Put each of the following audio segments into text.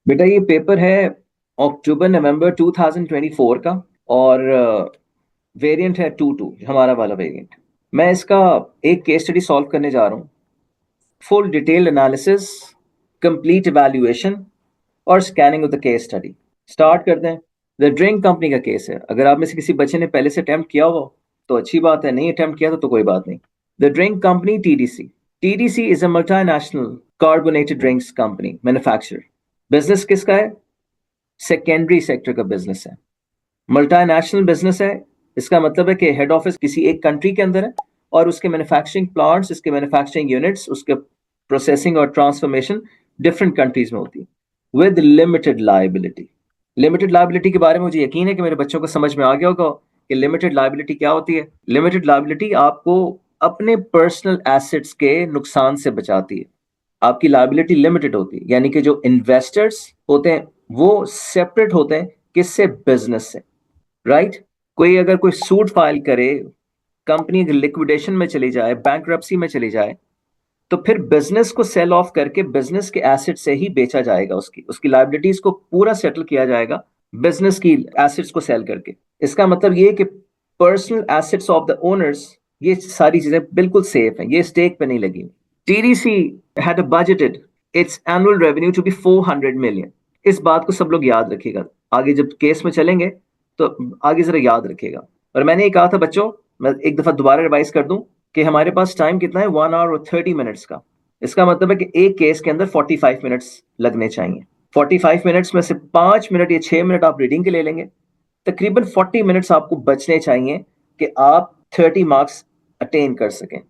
बेटा ये पेपर है अक्टूबर नवंबर 2024 का। और वेरिएंट है 22, हमारा वाला वेरिएंट। मैं इसका एक केस स्टडी सॉल्व करने जा रहा हूँ। Full detailed analysis, complete evaluation और scanning of the case study. Start करते हैं। द ड्रिंक कंपनी का केस है। अगर आप में से किसी बच्चे ने पहले से अटेम्प्ट किया हो तो अच्छी बात है, नहीं अटेम्प्ट किया तो कोई बात नहीं। The drink company TDC. TDC is a multinational carbonated drinks company manufacturer. Business किसका है? सेकेंडरी सेक्टर का बिजनेस है। मल्टीनेशनल बिजनेस है। इसका मतलब है कि हेड ऑफिस किसी एक कंट्री के अंदर है और उसके मैन्युफैक्चरिंग प्लांट्स, इसके मैन्युफैक्चरिंग यूनिट्स, उसके प्रोसेसिंग और ट्रांसफॉर्मेशन डिफरेंट कंट्रीज में होती है with limited liability. Limited liability के बारे में मुझे यकीन है कि मेरे बच्चों को समझ में आ गया होगा कि लिमिटेड लाइबिलिटी क्या होती है। लिमिटेड लाइबिलिटी आपको अपने पर्सनल एसेट्स के नुकसान से बचाती है। आपकी लाइबिलिटी लिमिटेड होती है, यानी कि जो इन्वेस्टर्स होते हैं वो सेपरेट होते हैं किससे? बिजनेस से। राइट? कोई अगर कोई सूट फाइल करे, कंपनी लिक्विडेशन में चली जाए, बैंकरप्सी में चली जाए, तो फिर बिजनेस को सेल ऑफ करके बिजनेस के एसेट से ही बेचा जाएगा, उसकी उसकी लाइबिलिटीज को पूरा सेटल किया जाएगा बिजनेस की एसेट्स को सेल करके। इसका मतलब ये कि personal assets of the owners, ये सारी चीजें बिल्कुल सेफ हैं, ये स्टेक पे नहीं लगी। TDC had budgeted its annual revenue to be 400 million. इस बात को सब लोग याद रखिएगा, आगे जब केस में चलेंगे तो आगे जरा याद रखिएगा। और मैंने ये कहा था बच्चों, मैं एक दफा दोबारा रिवाइज कर दूं कि हमारे पास टाइम कितना है? 1 आवर और 30 मिनट्स का। इसका मतलब है कि एक केस के अंदर 45 मिनट्स लगने चाहिए। 45 मिनट्स में से 5 मिनट या 6 मिनट आप रीडिंग के ले लेंगे, तकरीबन 40 मिनट्स आपको बचने चाहिए कि आप 30 मार्क्स अटेन कर सकें।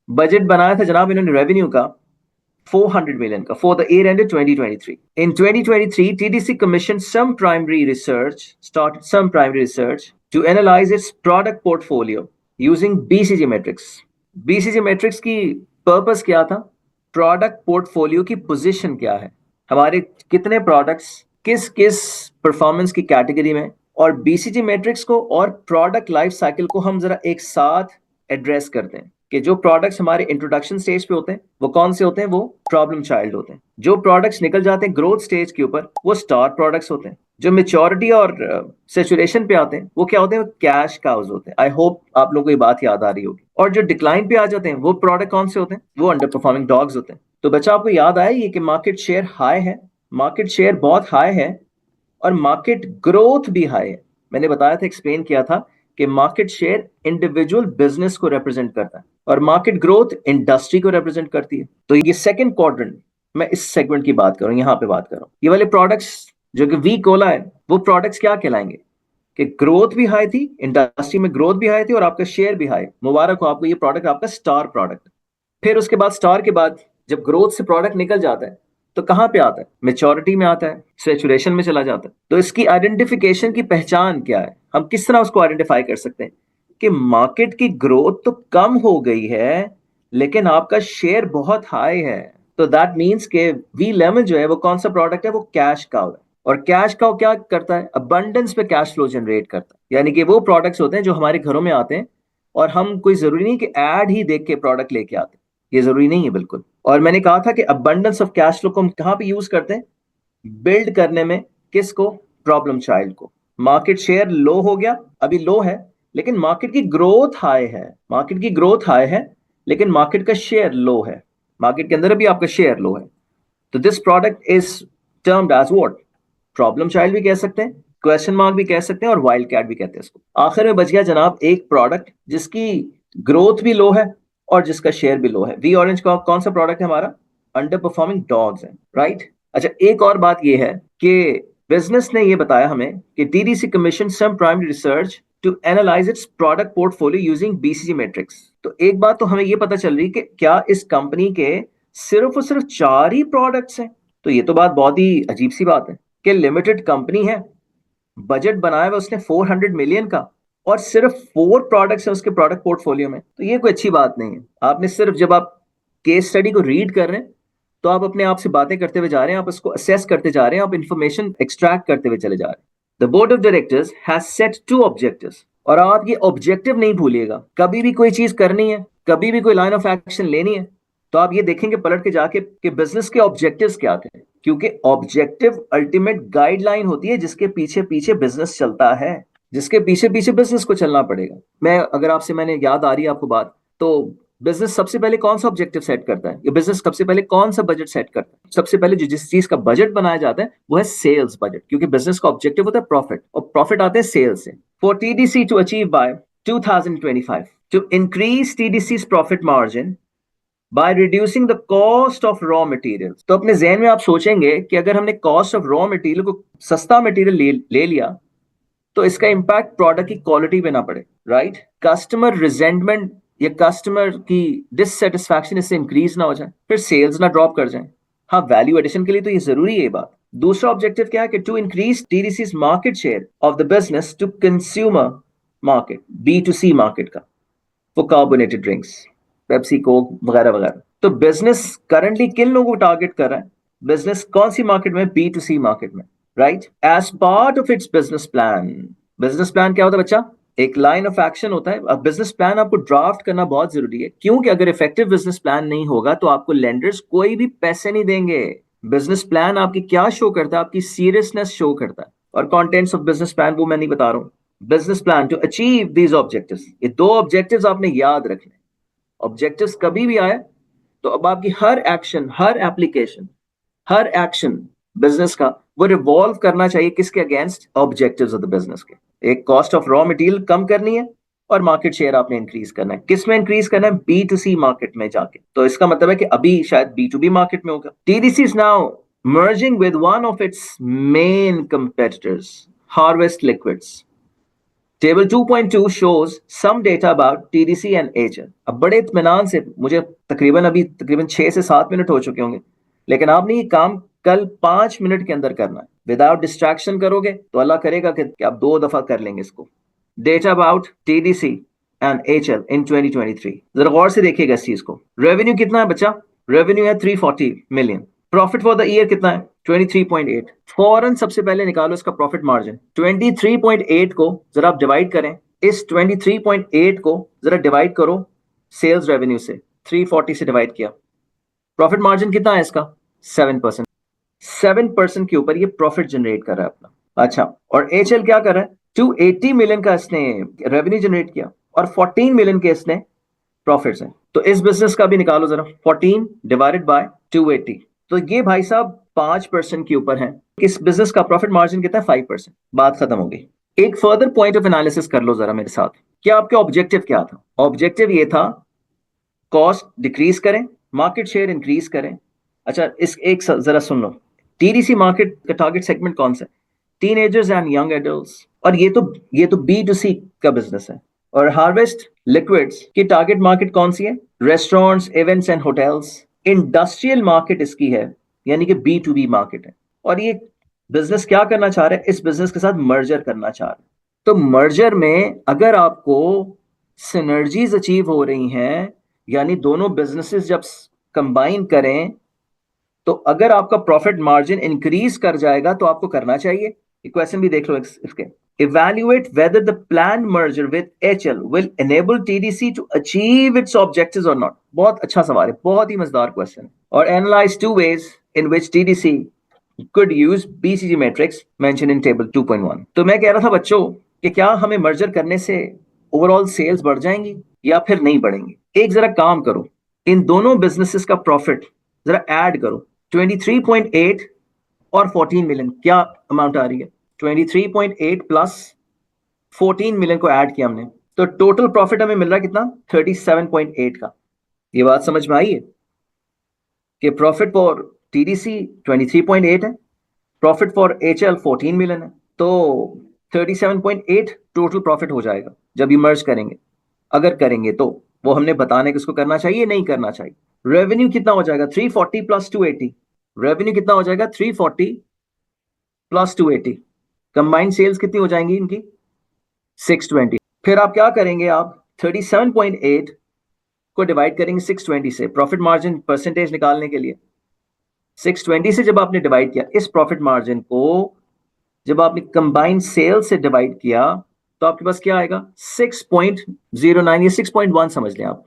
बजट बनाया था जनाब इन्होंने रेवेन्यू का 400 million का for the year ended 2023. In 2023, TDC commissioned some primary research to analyze its product portfolio using BCG metrics. BCG metrics की पर्पस क्या था? प्रोडक्ट पोर्टफोलियो की पोजीशन क्या है, हमारे कितने प्रोडक्ट्स किस किस परफॉर्मेंस की कैटेगरी में। और बीसीजी मैट्रिक्स को और प्रोडक्ट लाइफ साइकिल को हम जरा एक साथ एड्रेस करते हैं कि जो प्रोडक्ट्स हमारे इंट्रोडक्शन स्टेज पे होते हैं वो कौन से होते हैं? वो प्रॉब्लम चाइल्ड होते हैं। जो प्रोडक्ट्स निकल जाते हैं ग्रोथ स्टेज के ऊपर वो स्टार प्रोडक्ट्स होते हैं। जो मेच्योरिटी और सेचुरेशन पे आते हैं वो क्या होते हैं? कैश काउज होते हैं। आई होप आप लोगों को ये बात याद आ रही होगी। और जो डिक्लाइन पे आ जाते हैं वो प्रोडक्ट कौन से होते हैं? वो अंडर परफॉर्मिंग डॉग्स होते हैं। तो बच्चा आपको याद आया ये कि मार्केट शेयर हाई है, मार्केट शेयर बहुत हाई है और मार्केट ग्रोथ भी हाई है। मैंने बताया था, एक्सप्लेन किया था कि मार्केट शेयर इंडिविजुअल बिजनेस को रिप्रेजेंट करता है और मार्केट ग्रोथ इंडस्ट्री को रिप्रेजेंट करती है। तो ये सेकंड क्वाड्रेंट, मैं इस सेगमेंट की बात कर रहा हूं, यहां पे बात कर रहा हूं। ये वाले प्रोडक्ट्स जो कि वी कोला है, वो प्रोडक्ट्स क्या कहलाएंगे कि ग्रोथ भी हाई थी, इंडस्ट्री में ग्रोथ भी हाई थी और आपका शेयर भी हाई। मुबारक हो आपको, ये प्रोडक्ट आपका स्टार प्रोडक्ट। फिर उसके बाद स्टार के बाद जब ग्रोथ से प्रोडक्ट निकल जाता है तो कहां पे आता है? मेच्योरिटी में आता है, सेचुरेशन में चला जाता है। तो इसकी आइडेंटिफिकेशन की पहचान क्या है? हम किस तरह उसको आइडेंटिफाई कर सकते हैं कि मार्केट की ग्रोथ तो कम हो गई है लेकिन आपका शेयर बहुत हाई है। तो दैट मीन्स के वी लेमन जो है वो कौन सा प्रोडक्ट है? वो कैश काउ है। और कैश काउ क्या करता है? अबंडेंस पे कैश फ्लो जनरेट करता है। यानी कि वो प्रोडक्ट्स होते हैं जो हमारे घरों में आते हैं और हम कोई जरूरी नहीं कि एड ही देख के प्रोडक्ट लेके आते हैं, ये जरूरी नहीं है बिल्कुल। और मैंने कहा था कि अबंडेंस ऑफ कैश फ्लो को हम कहां पे यूज करते हैं? बिल्ड करने में। किसको? प्रॉब्लम चाइल्ड को। मार्केट शेयर लो हो गया, अभी लो है, लेकिन मार्केट की ग्रोथ हाई है। मार्केट की ग्रोथ हाई है लेकिन मार्केट का शेयर लो है। मार्केट के अंदर भी आपका शेयर लो है। तो this product is termed as what? Problem child भी कह सकते हैं, क्वेश्चन मार्क भी कह सकते हैं और वाइल्ड कैट भी कहते हैं इसको। आखिर में बच गया जनाब एक प्रोडक्ट जिसकी ग्रोथ भी लो है और जिसका शेयर भी लो है। वी ऑरेंज का कौन सा प्रोडक्ट है? हमारा अंडर परफॉर्मिंग डॉग्स है। राइट? अच्छा, एक और बात यह है कि बिजनेस ने यह बताया हमें कि TDC commission some primary research to analyse its product portfolio using BCG matrix. तो एक बात तो हमें यह पता चल रही कि क्या इस कंपनी के सिर्फ और सिर्फ 4 ही प्रोडक्ट्स हैं? तो ये तो बात बहुत ही अजीब सी बात है कि लिमिटेड कंपनी है, बजट बनाया हुआ उसने 400 मिलियन का और सिर्फ 4 प्रोडक्ट्स हैं उसके प्रोडक्ट पोर्टफोलियो में। तो ये कोई अच्छी बात नहीं है। आपने सिर्फ जब आप केस स्टडी को रीड कर रहे हैं तो आप अपने आप से बातें करते हुए जा रहे हैं, आप उसको असेस करते जा रहे हैं, आप इंफॉर्मेशन एक्सट्रैक्ट करते हुए चले जा रहे हैं। The board of directors has set 2 objectives. और आप ये ऑब्जेक्टिव नहीं भूलिएगा, कभी भी कोई चीज करनी है, कभी भी कोई लाइन ऑफ एक्शन लेनी है तो आप ये देखेंगे पलट के जाके कि बिजनेस के ऑब्जेक्टिव्स क्या थे। क्योंकि ऑब्जेक्टिव अल्टीमेट गाइडलाइन होती है जिसके पीछे पीछे बिजनेस चलता है, जिसके पीछे पीछे बिजनेस को चलना पड़ेगा। अगर आपसे मैंने याद आ रही है आपको बात, तो बिजनेस सबसे पहले कौन सा ऑब्जेक्टिव सेट करता है, या बिजनेस सबसे पहले कौन सा बजट सेट करता है? सबसे पहले जिस चीज का बजट बनाया जाता है वो है सेल्स बजट, क्योंकि बिजनेस का ऑब्जेक्टिव होता है प्रॉफिट, और प्रॉफिट आते हैं सेल्स से। For TDC to achieve by 2025 to increase TDC's profit margin by reducing the cost of raw materials। तो अपने जहन में आप सोचेंगे कि अगर हमने कॉस्ट ऑफ रॉ मटेरियल को, सस्ता मटेरियल ले लिया, तो इसका इंपैक्ट प्रोडक्ट की क्वालिटी पे ना पड़े, राइट? कस्टमर रिजेंटमेंट या कस्टमर की डिससेटिस्फैक्शन इससे इंक्रीज ना हो जाए, फिर सेल्स ना ड्रॉप कर जाए। हाँ, वैल्यू एडिशन के लिए तो ये जरूरी है ये बात। दूसरा ऑब्जेक्टिव क्या है कि to increase TDC's market share of the business to consumer market, B2C market का, वो कार्बोनेटेड ड्रिंक्स, पेप्सी, कोक वगैरह वगैरह। तो बिजनेस करंटली किन लोगों को टारगेट कर रहा है? बिजनेस कौन सी मार्केट में? B2C मार्केट में, right? As part of its business plan. Business plan क्या होता है बच्चा? एक लाइन ऑफ एक्शन होता है। अब बिजनेस प्लान आपको ड्राफ्ट करना बहुत जरूरी है, क्योंकि अगर इफेक्टिव बिजनेस प्लान नहीं होगा तो आपको लेंडर्स कोई भी पैसे नहीं देंगे। बिजनेस प्लान आपकी क्या शो करता है? आपकी सीरियसनेस शो करता है। और कंटेंट्स ऑफ बिजनेस प्लान वो मैं नहीं बता रहा हूं। Business plan to achieve these objectives, ये दो ऑब्जेक्टिव्स आपने याद रखने। ऑब्जेक्टिव्स कभी भी आए तो अब आपकी हर एक्शन, हर एप्लीकेशन, हर एक्शन बिजनेस का वो रिवॉल्व करना चाहिए किसके against? Objectives of the business के। एक कॉस्ट ऑफ रॉ मटेरियल कम करनी है और मार्केट शेयर आपने इंक्रीज करना है। किस में इंक्रीज करना है? B2C मार्केट में जाके। तो इसका मतलब है कि अभी शायद B2B मार्केट में होगा। TDC is now merging with one of its main competitors, Harvest Liquids। Table 2.2 shows some data about TDC and HL। अब बड़े इत्मीनान से, मुझे तकरीबन 6 से 7 मिनट हो चुके होंगे, लेकिन आपने ये काम कल 5 मिनट के अंदर करना है। विदाउट डिस्ट्रैक्शन करोगे तो अल्लाह करेगा कि आप 2 दफा कर लेंगे इसको। Data about TDC and HL इन 2023, जरा गौर से देखिएगा इस चीज को। रेवेन्यू कितना है बच्चा? रेवेन्यू है 340 million. Profit for the year कितना है? 23.8। फौरन सबसे पहले निकालो इसका प्रॉफिट मार्जिन। 23.8 को जरा आप डिवाइड करें, इस 23.8 को जरा डिवाइड करो सेल्स रेवेन्यू से। 340 से डिवाइड किया, प्रॉफिट मार्जिन कितना है इसका? 7%। 7% के ऊपर ये प्रॉफिट जनरेट कर रहा है अपना। अच्छा, और HL क्या कर रहा है? 280 मिलियन का इसने रेवेन्यू जनरेट किया और 14 मिलियन के इसने प्रॉफिट्स हैं। तो इस बिजनेस का भी निकालो जरा, 14 डिवाइडेड बाय 280, तो ये भाई साहब 5% के ऊपर है। इस बिजनेस का प्रॉफिट मार्जिन कितना है? 5%। बात खत्म हो गई। एक फर्दर पॉइंट ऑफ एनालिसिस कर लो जरा मेरे साथ। क्या आपके ऑब्जेक्टिव क्या था? ऑब्जेक्टिव ये था कॉस्ट डिक्रीज करें, मार्केट शेयर इंक्रीज करें। अच्छा, इस एक जरा सुन लो, TDC मार्केट का टारगेट सेगमेंट कौन सा है? Teenagers and young adults. और ये तो B2C का बिजनेस है। और हार्वेस्ट लिक्विड्स की टारगेट मार्केट कौन सी है? Restaurants, events and hotels. Industrial market इसकी है, यानी कि B2B मार्केट है। और ये बिजनेस क्या करना चाह रहा है? इस बिजनेस के साथ मर्जर करना चाह रहा है। तो मर्जर में अगर आपको सिनर्जीज अचीव हो रही हैं, यानी दोनों बिजनेसेस जब कंबाइन करें, तो अगर आपका प्रॉफिट मार्जिन इंक्रीज कर जाएगा तो आपको करना चाहिए। क्वेश्चन भी देख लो इसके। Evaluate whether the planned merger with HL will enable TDC to achieve its objectives or not। बहुत अच्छा सवाल है, बहुत ही मजेदार क्वेश्चन है। और analyze 2 ways in which TDC could use BCG matrix mentioned in table 2.1। तो मैं कह रहा था बच्चों कि क्या हमें मर्जर करने से ओवरऑल सेल्स बढ़ जाएंगी या फिर नहीं बढ़ेंगी? एक जरा काम करो, इन दोनों बिजनेसेस का प्रॉफिट जरा ऐड करो। 23.8 और 14 मिलियन, क्या अमाउंट आ रही है? 23.8 प्लस 14 मिलियन को ऐड किया हमने, तो टोटल प्रॉफिट हमें मिल रहा है कितना? 37.8 का। ये बात समझ में आई है कि प्रॉफिट फॉर TDC 23.8 है, प्रॉफिट फॉर HL 14 मिलियन है, तो 37.8 टोटल प्रॉफिट हो जाएगा जब ये मर्ज करेंगे। अगर करेंगे तो वो हमने बताने किसको करना चाहिए, नहीं करना चाहिए। रेवेन्यू कितना हो जाएगा? 340 प्लस 280। रेवेन्यू कितना हो जाएगा? 340 प्लस 280। कंबाइंड सेल्स कितनी हो जाएंगी इनकी? 620। फिर आप क्या करेंगे? आप 37.8 को डिवाइड करेंगे 620 से, प्रॉफिट मार्जिन परसेंटेज निकालने के लिए। 620 से जब आपने डिवाइड किया इस प्रॉफिट मार्जिन को, जब आपने कंबाइंड सेल से डिवाइड किया, तो आपके पास क्या आएगा? 6.09 या 6.1 समझ लें आप,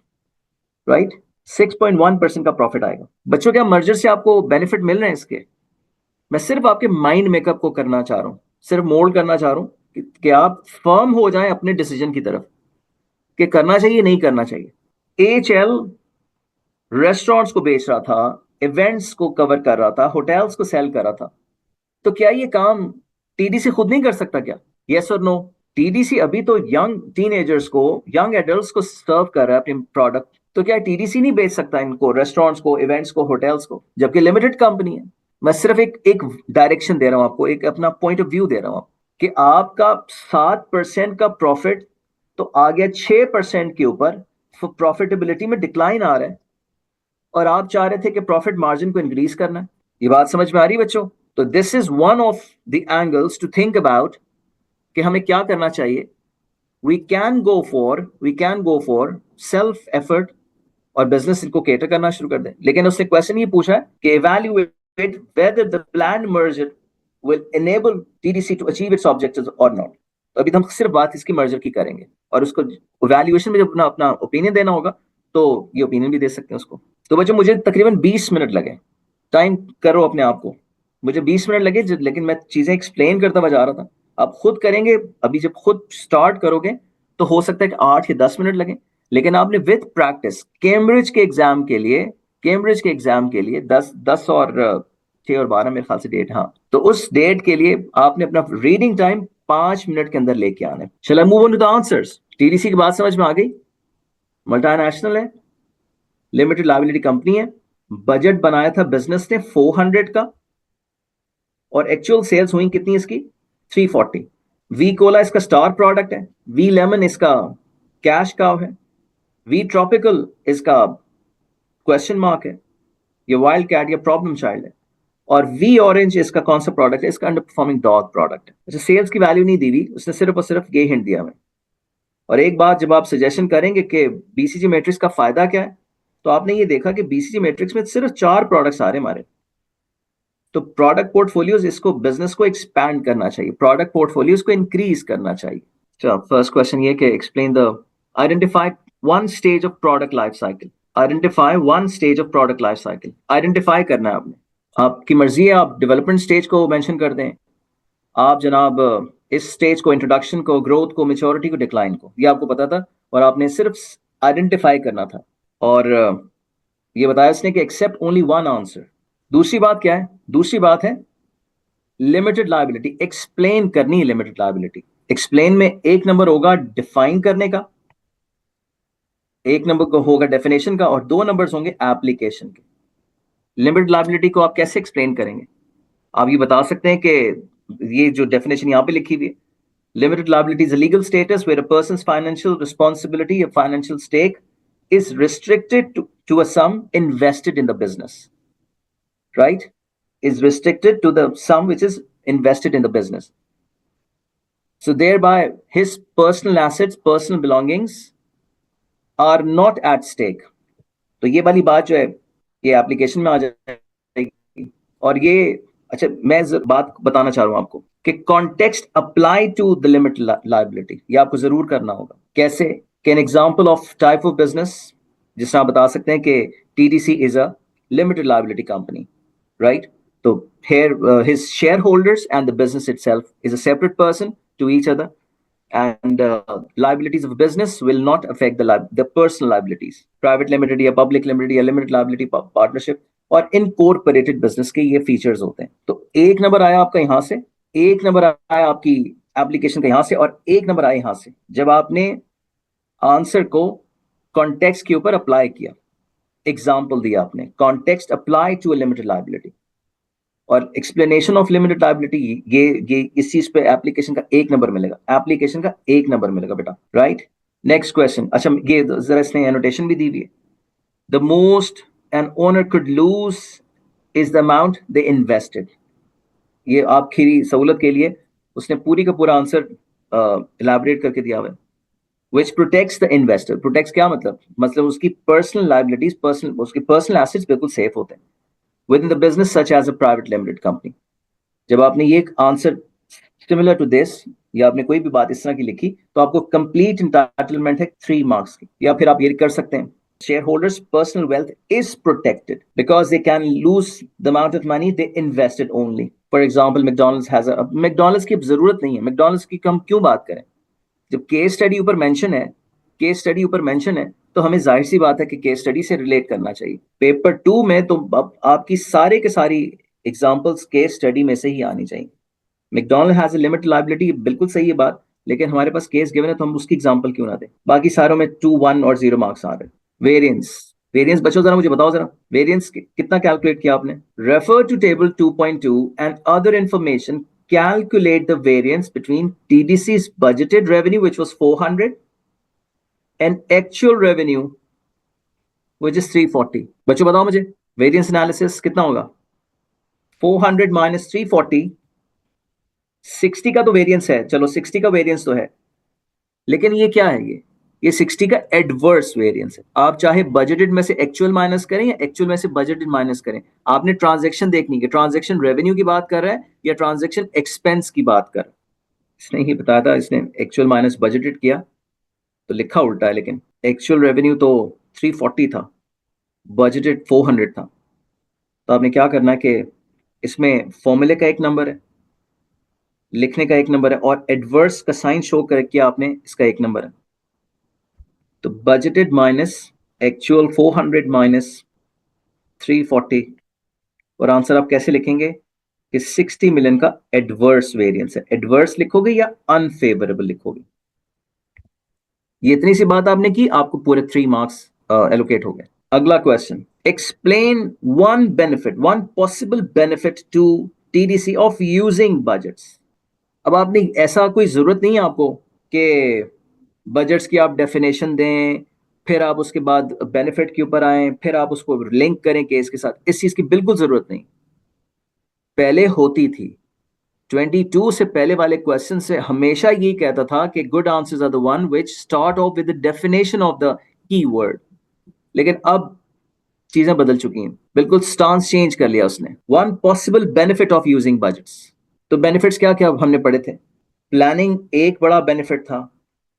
राइट? 6.1% का प्रॉफिट आएगा। बच्चों, क्या मर्जर से आपको बेनिफिट मिल रहे हैं इसके? मैं सिर्फ आपके माइंड मेकअप को करना चाह रहा हूं, सिर्फ मोल्ड करना चाह रहा हूं कि आप फर्म हो जाएं अपने डिसीजन की तरफ कि करना चाहिए नहीं करना चाहिए। एचएल रेस्टोरेंट्स को बेच रहा था, इवेंट्स को कवर कर रहा था, होटल्स को सेल कर रहा था, तो क्या ये काम टीडीसी खुद नहीं कर सकता क्या? यस और नो? टीडीसी अभी तो यंग टीनेजर्स को, यंग एडल्ट्स को सर्व कर रहा है अपने प्रोडक्ट, तो क्या टीडीसी नहीं बेच सकता इनको, रेस्टोरेंट्स को, इवेंट्स को, होटल्स को, जबकि लिमिटेड कंपनी है? मैं सिर्फ एक डायरेक्शन दे रहा हूं आपको, एक अपना पॉइंट ऑफ व्यू दे रहा हूं कि आपका 7% का प्रॉफिट तो आ गया 6% के ऊपर, प्रॉफिटेबिलिटी में डिक्लाइन आ रहा है, और आप चाह रहे थे कि प्रॉफिट मार्जिन को इंक्रीज करना है। ये बात समझ में आ रही बच्चों? तो this is one of the angles to think about कि हमें क्या करना चाहिए। We can go for self effort और बिजनेस इनको केटर करना शुरू कर दें, लेकिन उसने क्वेश्चन ये पूछा है कि evaluate whether the planned merger will enable TDC to achieve its objectives और नॉट। तो अभी तो हम सिर्फ बात इसकी मर्जर की करेंगे, और उसको इवैल्यूएशन में जब अपना अपना ओपिनियन देना होगा तो ये ओपिनियन भी दे सकते हैं उसको। तो बच्चों मुझे तकरीबन 20 मिनट लगे, टाइम करो अपने आप को, मुझे 20 मिनट लगे, लेकिन मैं चीजें एक्सप्लेन करता हुआ जा रहा था। आप खुद करेंगे, अभी जब खुद स्टार्ट करोगे तो हो सकता है कि 8 या 10 मिनट लगे, लेकिन आपने विद प्रैक्टिस कैम्ब्रिज के एग्जाम के लिए 10 और 6 और 12 मेरे ख्याल से डेट, हाँ, तो उस डेट के लिए आपने अपना रीडिंग टाइम 5 मिनट के अंदर लेके आना है। चलो move on to the answers. TDC की बात समझ में आ गई? मल्टीनेशनल है, लिमिटेड लायबिलिटी कंपनी है, बजट बनाया था बिजनेस ने 400 का, और एक्चुअल सेल्स हुई कितनी इसकी? 340। वी कोला इसका स्टार प्रोडक्ट है, वी लेमन इसका कैश काव है, वी ट्रॉपिकल इसका क्वेश्चन मार्क है, ये वाइल्ड कैट या प्रॉब्लम चाइल्ड है, और वी ऑरेंज इसका कौन सा प्रोडक्ट है? इसका अंडर परफॉर्मिंग डॉग प्रोडक्ट है। अच्छा, सेल्स की वैल्यू नहीं दी हुई, उसने सिर्फ और सिर्फ ये हिंट दिया हमें। और एक बात, जब आप सजेशन करेंगे कि बीसीजी मैट्रिक्स का फायदा क्या है, तो आपने ये देखा कि बीसीजी मैट्रिक्स में सिर्फ 4 प्रोडक्ट्स आ रहे हैं हमारे। तो प्रोडक्ट पोर्टफोलियोज, इसको बिजनेस को एक्सपैंड करना चाहिए, प्रोडक्ट पोर्टफोलियोज को इंक्रीज करना चाहिए। चलो फर्स्ट क्वेश्चन ये कि explain the identify one stage of product life cycle. Identify one stage of product life cycle, identify करना है आपने। आपकी मर्जी है, आप डेवलपमेंट स्टेज को मेंशन कर दें, आप जनाब इस स्टेज को, इंट्रोडक्शन को, ग्रोथ को, मेच्योरिटी को, डिक्लाइन को, ये आपको पता था, और आपने सिर्फ आइडेंटिफाई करना था। और ये बताया इसने कि एक्सेप्ट ओनली वन आंसर। दूसरी बात क्या है? दूसरी बात है लिमिटेड लायबिलिटी, एक्सप्लेन करनी है लिमिटेड लायबिलिटी। एक्सप्लेन में 1 नंबर होगा डिफाइन करने का, 1 नंबर को होगा डेफिनेशन का, और 2 नंबर्स होंगे एप्लीकेशन के। लिमिटेड लायबिलिटी को आप कैसे एक्सप्लेन करेंगे? आप ये बता सकते हैं कि ये जो डेफिनेशन यहां पे लिखी हुई है, limited liability is a legal status where a person's financial responsibility, a financial stake is restricted to a sum invested in the business, right? Is restricted to the sum which is invested in the business. So thereby his personal assets, personal belongings are not at stake. तो ये वाली बात जो है ये application में आ जाएगी। और ये, अच्छा मैं बात बताना चाह रहा हूं आपको कि context apply to the limit liability, ये आपको जरूर करना होगा। कैसे? Can example of type of business, जिससे आप बता सकते हैं कि TDC is a limited liability company, right? तो here his shareholders and the business itself is a separate person to each other, and liabilities of a business will not affect the personal liabilities. Private limited या public limited या limited liability partnership और incorporated business के ये features होते हैं। तो 1 number आया आपका यहां से, 1 नंबर आया आपकी एप्लीकेशन का यहां से, और 1 नंबर आया यहां से, जब आपने आंसर को कॉन्टेक्स्ट के ऊपर अप्लाई किया, एग्जाम्पल दिया आपने, context apply to a limited liability, और एक्सप्लेनेशन ऑफ लिमिटेड लायबिलिटी, ये इस चीज पे एप्लीकेशन का 1 नंबर मिलेगा, एप्लीकेशन का 1 नंबर मिलेगा बेटा, राइट? Next question. अच्छा ये जरा इसने एनोटेशन भी दी हुई है, the most an owner could lose is the amount they invested. ये आपकी सहूलत के लिए उसने पूरी का पूरा आंसर इलाबरेट करके दिया हुआ है। which protects the investor, protects क्या मतलब उसकी पर्सनल लायबिलिटीज, उसकी पर्सनल एसेट्स बिल्कुल सेफ होते हैं within the business such as a private limited company। जब आपने ये आंसर सिमिलर टू दिस, या आपने कोई भी बात इस तरह की लिखी, तो आपको कंप्लीट इंटाइटलमेंट है 3 मार्क्स की। या फिर आप ये कर सकते हैं, share holders personal wealth is protected because they can lose the amount of money they invested only. For example McDonald's की जरूरत नहीं है, मैकडोनल्ड्स की हम क्यों बात करें? जब केस स्टडी ऊपर मेंशन है, तो हमें जाहिर सी बात है कि केस स्टडी से रिलेट करना चाहिए। पेपर 2 में तो अब आपकी सारे के सारी एग्जांपल्स केस स्टडी में से ही आनी चाहिए। McDonald has a limited liability, बिल्कुल सही है बात, लेकिन हमारे पास केस गिवन है तो हम उसकी एग्जांपल क्यों ना दें? बाकी सारों में 2, 1 और 0 मार्क्स आ रहे हैं। वेरिएंस बच्चों जरा मुझे बताओ जरा, वेरिएंस कितना कैलकुलेट किया आपने? Refer to table 2.2 and other information, calculate the variance between TDC's budgeted revenue, which was 400, and actual revenue, which is 340। बच्चों बताओ मुझे वेरिएंस एनालिसिस कितना होगा? 400 माइनस 340, 60 का तो वेरिएंस है, चलो 60 का वेरिएंस तो है, लेकिन ये क्या है? ये 60 का एडवर्स वेरिएंस है। आप चाहे बजटेड में से एक्चुअल माइनस करें या एक्चुअल में से बजटेड माइनस करें, आपने ट्रांजैक्शन देखनी है, ट्रांजैक्शन रेवेन्यू की बात कर रहा है या ट्रांजैक्शन एक्सपेंस की बात कर रहा है। इसने ही बताया था, इसने एक्चुअल माइनस बजटेड किया तो लिखा उल्टा है, लेकिन एक्चुअल रेवेन्यू तो 340 था, बजटेड 400 था। तो आपने क्या करना है कि इसमें फॉर्मूले का एक नंबर है, लिखने का एक नंबर है, और एडवर्स का साइन शो करके आपने इसका एक नंबर है। तो बजटेड माइनस एक्चुअल 400 माइनस 340, और आंसर आप कैसे लिखेंगे कि 60 मिलियन का एडवर्स वेरिएंस है। एडवर्स लिखोगे या अनफेवरेबल लिखोगे? ये इतनी सी बात आपने की, आपको पूरे 3 मार्क्स एलोकेट हो गए। अगला question, explain one possible benefit to TDC of using budgets. अब आपने ऐसा कोई जरूरत नहीं है आपको कि बजट्स की आप डेफिनेशन दें, फिर आप उसके बाद बेनिफिट के ऊपर आए, फिर आप उसको लिंक करें केस के साथ। इस चीज की बिल्कुल जरूरत नहीं, पहले होती थी। 22 से पहले वाले क्वेश्चन से हमेशा ये कहता था कि good answers are the one which start off with the definition of the keyword. लेकिन अब चीजें बदल चुकी हैं, बिल्कुल स्टांस चेंज कर लिया उसने। One possible benefit of using budgets, तो बेनिफिट्स क्या क्या हमने पढ़े थे? प्लानिंग एक बड़ा बेनिफिट था।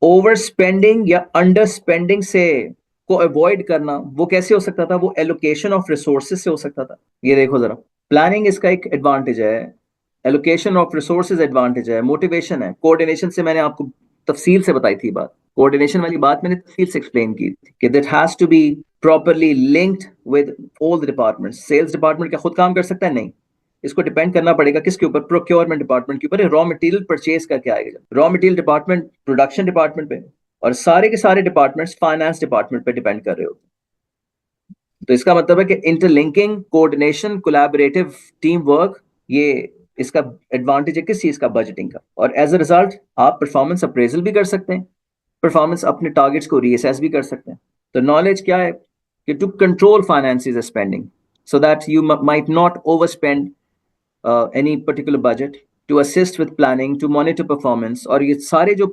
ओवर स्पेंडिंग या अंडर स्पेंडिंग से को अवॉइड करना, वो कैसे हो सकता था? वो एलोकेशन ऑफ रिसोर्सेज से हो सकता था। ये देखो जरा, प्लानिंग इसका एक एडवांटेज है, एलोकेशन ऑफ रिसोर्सेज एडवांटेज है, मोटिवेशन है, कोऑर्डिनेशन से मैंने आपको तफसील से बताई थी बात, कोऑर्डिनेशन वाली बात मैंने तफसील से एक्सप्लेन की थी कि that has to be properly linked with all the departments. Sales department क्या खुद काम कर सकता है? नहीं, इसको डिपेंड करना पड़ेगा किसके ऊपर? प्रोक्योरमेंट डिपार्टमेंट के ऊपर। रॉ मटेरियल परचेज का क्या आएगा? Raw material department production department पे, और सारे के सारे डिपार्टमेंट्स फाइनेंस डिपार्टमेंट पे डिपेंड कर रहे होते। तो इसका मतलब है कि interlinking, coordination, collaborative team work, ये इसका एडवांटेज है किस चीज का? बजटिंग का। और एज अ रिजल्ट आप परफॉर्मेंस अप्रेजल भी कर सकते हैं, परफॉर्मेंस अपने टारगेट्स को रीअसेस भी कर सकते हैं। तो नॉलेज क्या है कि to control finances spending so that you might not over spend any particular budget, to assist with planning, to monitor performance। और ये सारे जो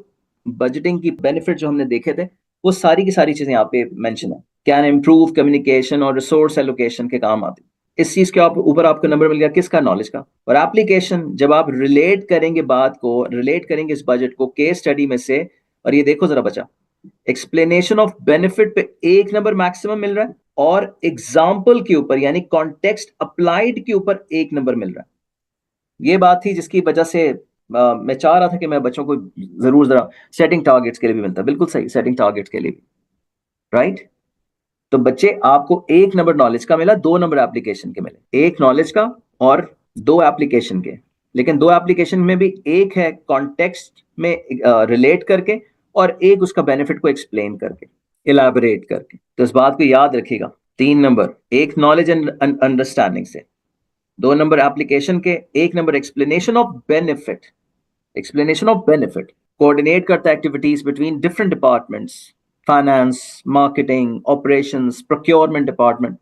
बजटिंग की बेनिफिट जो हमने देखे थे, वो सारी की सारी चीजें यहाँ पे मेंशन है। कैन इम्प्रूव कम्युनिकेशन और रिसोर्स एलोकेशन के काम आती। इस चीज के ऊपर आपको नंबर मिल गया किसका? नॉलेज का। और एप्लीकेशन, जब आप रिलेट करेंगे बात को, रिलेट करेंगे इस बजट को केस स्टडी में से, और ये देखो जरा बच्चा, एक्सप्लेनेशन ऑफ बेनिफिट पे 1 नंबर मैक्सिमम मिल रहा है, और एग्जाम्पल के ऊपर यानी कॉन्टेक्स्ट अप्लाइड के ऊपर 1 नंबर मिल रहा है। ये बात थी जिसकी वजह से मैं चाह रहा था कि मैं बच्चों को जरूर जरा सेटिंग टारगेट्स के लिए भी मिलता। बिल्कुल सही, सेटिंग टारगेट्स के लिए भी, राइट। तो बच्चे आपको 1 नंबर नॉलेज का मिला, 2 नंबर एप्लीकेशन के मिले। 1 नॉलेज का और 2 एप्लीकेशन के, लेकिन 2 एप्लीकेशन में भी एक है कॉन्टेक्स्ट में रिलेट करके, और एक उसका बेनिफिट को एक्सप्लेन करके, इलैबोरेट करके। तो इस बात को याद रखिएगा, 3 नंबर, 1 नॉलेज एंड अंडरस्टैंडिंग से, 2 नंबर एप्लीकेशन के, 1 number explanation of benefit. Explanation of benefit coordinate करता है activities between different departments, finance, marketing, operations, procurement department.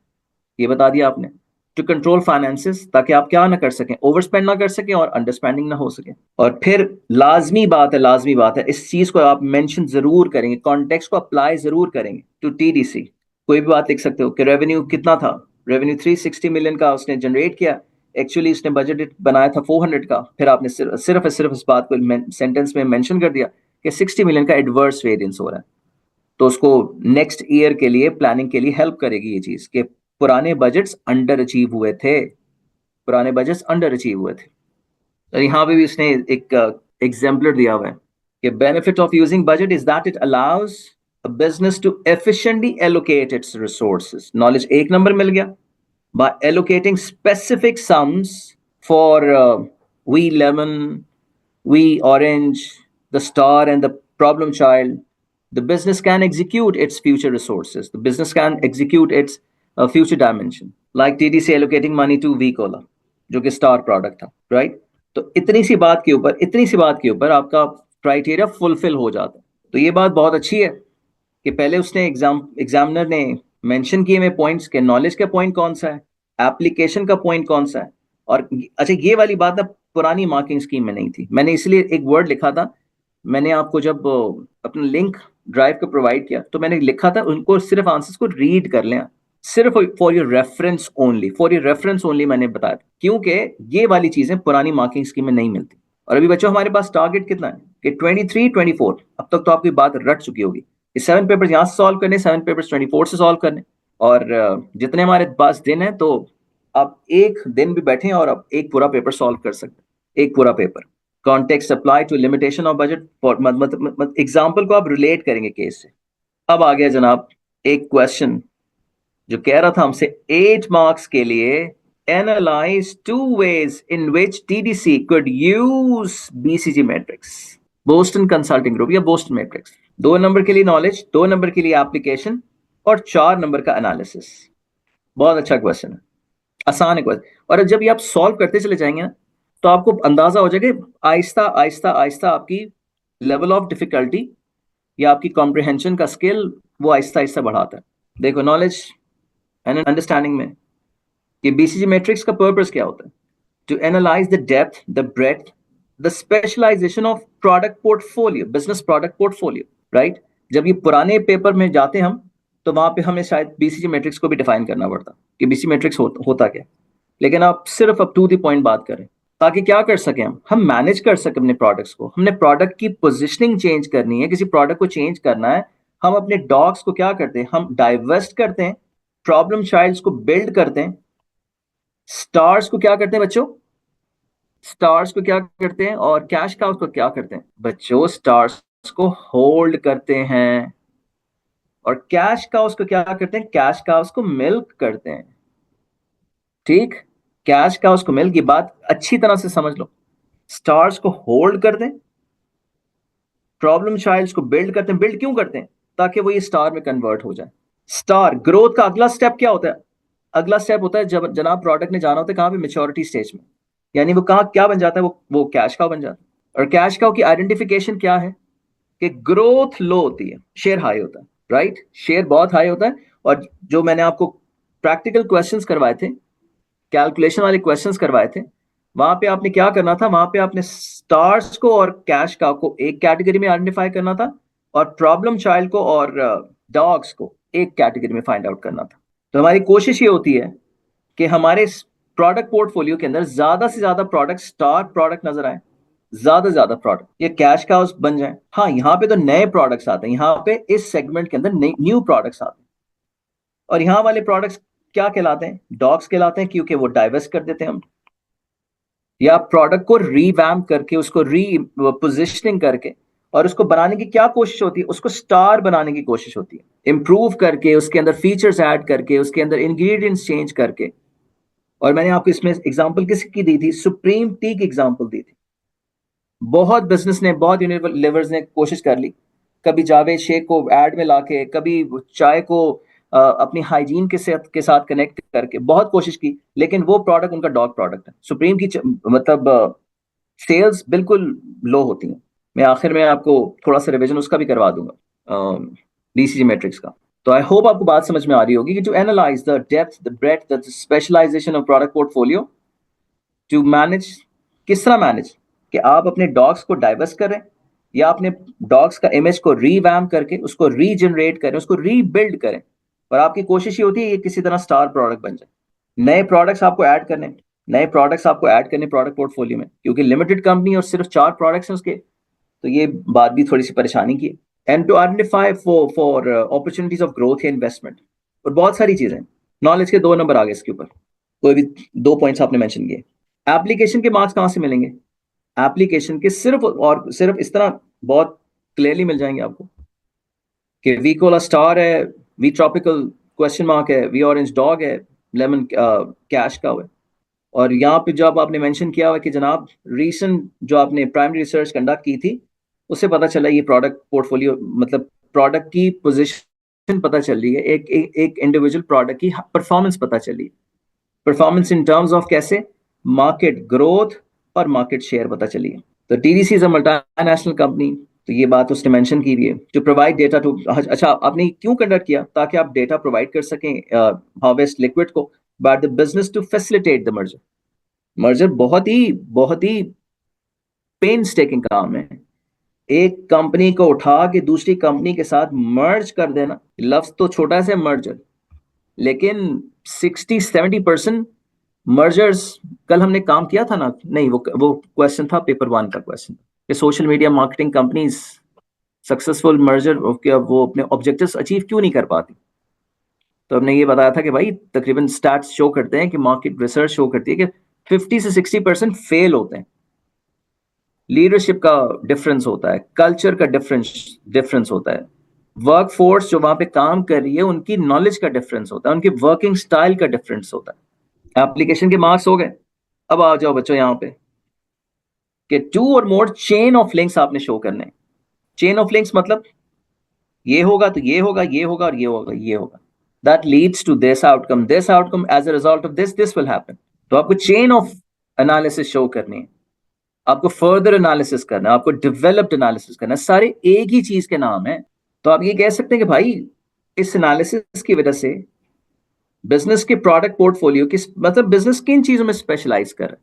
ये बता दिया आपने। टू कंट्रोल फाइनेंसेस, ताकि आप क्या ना कर सकें? ओवर स्पेंड ना कर सकें और अंडर स्पेंडिंग ना हो सके। और फिर लाजमी बात है, इस चीज को आप मेंशन जरूर करेंगे, कॉन्टेक्स्ट को अप्लाई जरूर करेंगे टू टीडीसी। कोई भी बात लिख सकते हो कि रेवेन्यू कितना था? रेवेन्यू 360 मिलियन का उसने जनरेट किया, एक्चुअली उसने बजट बनाया था 400 का। फिर आपने सिर्फ इस बात को सेंटेंस में मेंशन कर दिया कि 60 मिलियन का एडवर्स वेरिएंस हो रहा है। तो उसको नेक्स्ट ईयर के लिए प्लानिंग के लिए हेल्प करेगी ये चीज कि पुराने बजट्स अंडर अचीव हुए थे, पुराने बजट्स अंडर अचीव हुए थे। और यहाँ पे भी उसने एक एग्जाम्पलर दिया हुआ है कि benefit of using budget is that it allows a business to efficiently allocate its resources. Knowledge एक नंबर मिल गया by allocating specific sums for we lemon, we orange, the star, and the problem child. The business can execute its future resources. The business can execute its future dimension, like TDC allocating money to V Cola, जो कि star product था, right? तो इतनी सी बात के ऊपर आपका criteria fulfil हो जाता है। तो ये बात बहुत अच्छी है कि पहले उसने एग्जामिनर ने मेंशन किए में पॉइंट्स के, नॉलेज का पॉइंट कौन सा है, एप्लीकेशन का पॉइंट कौन सा है। और अच्छा, ये वाली बात ना पुरानी मार्किंग स्कीम में नहीं थी, मैंने इसलिए एक वर्ड लिखा था। मैंने आपको जब अपना लिंक ड्राइव को प्रोवाइड किया तो मैंने लिखा था उनको सिर्फ आंसर्स को रीड कर लें, सिर्फ for your reference only, for your reference only मैंने बताया था, क्योंकि ये वाली चीजें पुरानी मार्किंग स्कीम में नहीं मिलती। और अभी बच्चों हमारे पास टारगेट कितना है कि 23 24, अब तक तो आपकी बात रट चुकी होगी कि 7 पेपर्स यहाँ से सॉल्व करने, 7 पेपर्स 24 से सॉल्व करने। और जितने हमारे पास दिन है तो आप एक दिन भी बैठे और आप एक पूरा पेपर सॉल्व कर सकते हैं, एक पूरा paper. Context apply to limitation of budget for, मतलब एग्जाम्पल को आप रिलेट करेंगे केस से। अब आ गया जनाब एक क्वेश्चन जो कह रहा था हमसे 8 मार्क्स के लिए, analyse 2 ways in which TDC could use BCG matrix, Boston consulting group या बोस्टन मैट्रिक्स। 2 नंबर के लिए नॉलेज, 2 नंबर के लिए एप्लीकेशन और 4 नंबर का एनालिसिस। बहुत अच्छा क्वेश्चन है, आसान है क्वेश्चन। और जब ये आप सॉल्व करते चले जाएंगे ना तो आपको अंदाजा हो जाएगा, आहिस्ता आहिस्ता आहिस्ता आपकी लेवल ऑफ डिफिकल्टी या आपकी कॉम्प्रिहेंशन का स्किल वो आहिस्ता आहिस्ता बढ़ाता है। देखो नॉलेज एंड अंडरस्टैंडिंग में कि बीसीजी मैट्रिक्स का पर्पस क्या होता है, to analyse the depth, the breadth, the specialisation of product portfolio, business product portfolio, right? जब ये पुराने पेपर में जाते हम तो वहां पे हमें शायद बीसीजी मैट्रिक्स को भी डिफाइन करना पड़ता कि बीसीजी मैट्रिक्स होता क्या। लेकिन आप सिर्फ अब टू द पॉइंट बात करें ताकि क्या कर सकें, हम मैनेज कर सकें अपने प्रोडक्ट्स को। हमने प्रोडक्ट की पोजिशनिंग चेंज करनी है, किसी प्रोडक्ट को चेंज करना है। हम अपने डॉग्स को क्या करते हैं, हम डाइवर्स्ट करते हैं, प्रॉब्लम चाइल्ड्स को बिल्ड करते हैं, स्टार्स को क्या करते हैं बच्चों, स्टार्स को क्या करते हैं, और कैश काउस को क्या करते हैं बच्चों, स्टार्स को होल्ड करते हैं। और कैश काउस को क्या करते हैं, कैश काउस को मिल्क करते हैं। ठीक, कैश काउस को मिल्क, की बात अच्छी तरह से समझ लो। स्टार्स को होल्ड करते हैं, प्रॉब्लम चाइल्ड्स को बिल्ड करते हैं। बिल्ड क्यों करते हैं, ताकि वो ये स्टार में कन्वर्ट हो जाए। स्टार ग्रोथ का अगला स्टेप क्या होता है, अगला स्टेप होता है जब जनाब प्रोडक्ट ने जाना होता है कहां पे, मेच्योरिटी स्टेज में, यानी वो कहां क्या बन जाता है, वो कैश काउ बन जाता है। और कैश काउ की आइडेंटिफिकेशन क्या है कि ग्रोथ लो होती है, शेयर हाई होता है, राइट? शेयर बहुत हाई होता है। और जो मैंने आपको प्रैक्टिकल क्वेश्चंस करवाए थे, कैलकुलेशन वाले क्वेश्चंस करवाए थे, वहां पे आपने क्या करना था, वहां पे आपने स्टार्स को और कैश काउ को एक कैटेगरी में आइडेंटिफाई करना था और प्रॉब्लम चाइल्ड को और डॉग्स को एक कैटेगरी में फाइंड आउट करना था। तो हमारी कोशिश ये होती है कि हमारे प्रोडक्ट पोर्टफोलियो के अंदर ज्यादा से ज्यादा प्रोडक्ट स्टार प्रोडक्ट नजर आए, ज्यादा से ज्यादा प्रोडक्ट ये कैश काउस बन जाए। हाँ, यहाँ पे तो नए प्रोडक्ट्स आते हैं, यहाँ पे इस सेगमेंट के अंदर न्यू प्रोडक्ट्स आते हैं। और यहाँ वाले प्रोडक्ट्स क्या कहलाते हैं, डॉग्स कहलाते हैं, क्योंकि वो डाइवर्स कर देते हैं हम, या प्रोडक्ट को रीवैम्प करके, उसको री पोजिशनिंग करके, और उसको बनाने की क्या कोशिश होती है, उसको स्टार बनाने की कोशिश होती है, इंप्रूव करके, उसके अंदर फीचर्स ऐड करके, उसके अंदर इंग्रेडिएंट्स चेंज करके। और मैंने आपको इसमें एग्जांपल किसकी दी थी, सुप्रीम टी की एग्जांपल दी थी। बहुत बिजनेस ने, बहुत यूनिलीवर्स ने कोशिश कर ली, कभी जावेद शेख को ऐड में लाके, कभी चाय को अपनी हाइजीन के साथ कनेक्ट करके बहुत कोशिश की, लेकिन वो प्रोडक्ट उनका डॉग प्रोडक्ट है। सुप्रीम की मतलब सेल्स बिल्कुल लो होती हैं। मैं आखिर में आपको थोड़ा सा रिवीजन उसका भी करवा दूंगा डीसीजी मैट्रिक्स का। तो आई होप आपको बात समझ में आ रही होगी कि to analyse the depth, the breadth, the specialisation of product portfolio, to manage, किस तरह मैनेज, कि आप अपने डॉग्स को डाइवर्स करें या अपने डॉग्स का इमेज को रीवैम करके उसको रीजनरेट करें, उसको रीबिल्ड करें। और आपकी कोशिश ये होती है ये किसी तरह स्टार प्रोडक्ट बन जाए। नए प्रोडक्ट्स आपको ऐड करने, नए प्रोडक्ट्स आपको ऐड करने प्रोडक्ट पोर्टफोलियो में, क्योंकि लिमिटेड कंपनी और सिर्फ 4 प्रोडक्ट्स हैं उसके, तो ये बात भी थोड़ी सी परेशानी की। And to identify for opportunities of growth या इन्वेस्टमेंट, और बहुत सारी चीजें। नॉलेज के 2 नंबर आ गए इसके ऊपर, कोई भी 2 पॉइंट्स आपने मेंशन किए। एप्लीकेशन के मार्क्स कहां से मिलेंगे, एप्लीकेशन के सिर्फ और सिर्फ इस तरह बहुत क्लियरली मिल जाएंगे आपको कि वी कोला स्टार है, वी ट्रॉपिकल क्वेश्चन मार्क है, वी ऑरेंज डॉग है, लेमन कैश का है। और यहाँ पे जो आपने मेंशन किया हुआ कि जनाब रीसेंट जो आपने प्राइमरी रिसर्च कंडक्ट की थी उससे पता चला ये प्रोडक्ट पोर्टफोलियो मतलब प्रोडक्ट की पोजीशन पता चल रही है, एक इंडिविजुअल प्रोडक्ट की परफॉर्मेंस पता चली है। परफॉर्मेंस इन टर्म्स ऑफ कैसे, मार्केट ग्रोथ और मार्केट शेयर पता चली है। तो TDC is a multinational company, तो ये बात उसने मेंशन की हुई है टू प्रोवाइड डेटा टू। अच्छा, आपने क्यों कंडक्ट किया? ताकि आप डेटा प्रोवाइड कर सकें हार्वेस्ट लिक्विड को, but the business to facilitate the merger. Merger बहुत ही पेन टेकिंग काम है। एक कंपनी को उठा के दूसरी कंपनी के साथ मर्ज कर देना, लफ्ज तो छोटा सा मर्जर, लेकिन 60-70% मर्जर्स कल हमने काम किया था ना, नहीं वो क्वेश्चन था पेपर 1 का क्वेश्चन कि social media marketing companies successful merger वो अपने ऑब्जेक्टिव्स अचीव क्यों नहीं कर पाती। तो हमने ये बताया था कि भाई तकरीबन स्टैट्स शो करते हैं कि मार्केट रिसर्च शो करती है कि 50 से 60% फेल होते हैं। लीडरशिप का डिफरेंस होता है, कल्चर का डिफरेंस होता है, वर्क फोर्स जो वहां पे काम कर रही है उनकी नॉलेज का डिफरेंस होता है, उनकी वर्किंग स्टाइल का डिफरेंस होता है। एप्लीकेशन के मार्क्स हो गए। अब आ जाओ बच्चों यहाँ पे कि 2 और मोर चेन ऑफ लिंक्स आपने शो करने हैं। चेन ऑफ लिंक्स मतलब ये होगा तो ये होगा, ये होगा और ये होगा, ये होगा, that leads to this outcome as a result of this will happen. तो आपको चेन ऑफ एनालिसिस शो करनी है, आपको फर्दर एनालिसिस करना है, आपको डेवलप्ड एनालिसिस करना है, सारे एक ही चीज के नाम है। तो आप ये कह सकते हैं कि भाई इस एनालिसिस की वजह से बिजनेस के प्रोडक्ट पोर्टफोलियो की मतलब बिजनेस किन चीजों में स्पेशलाइज कर रहा है।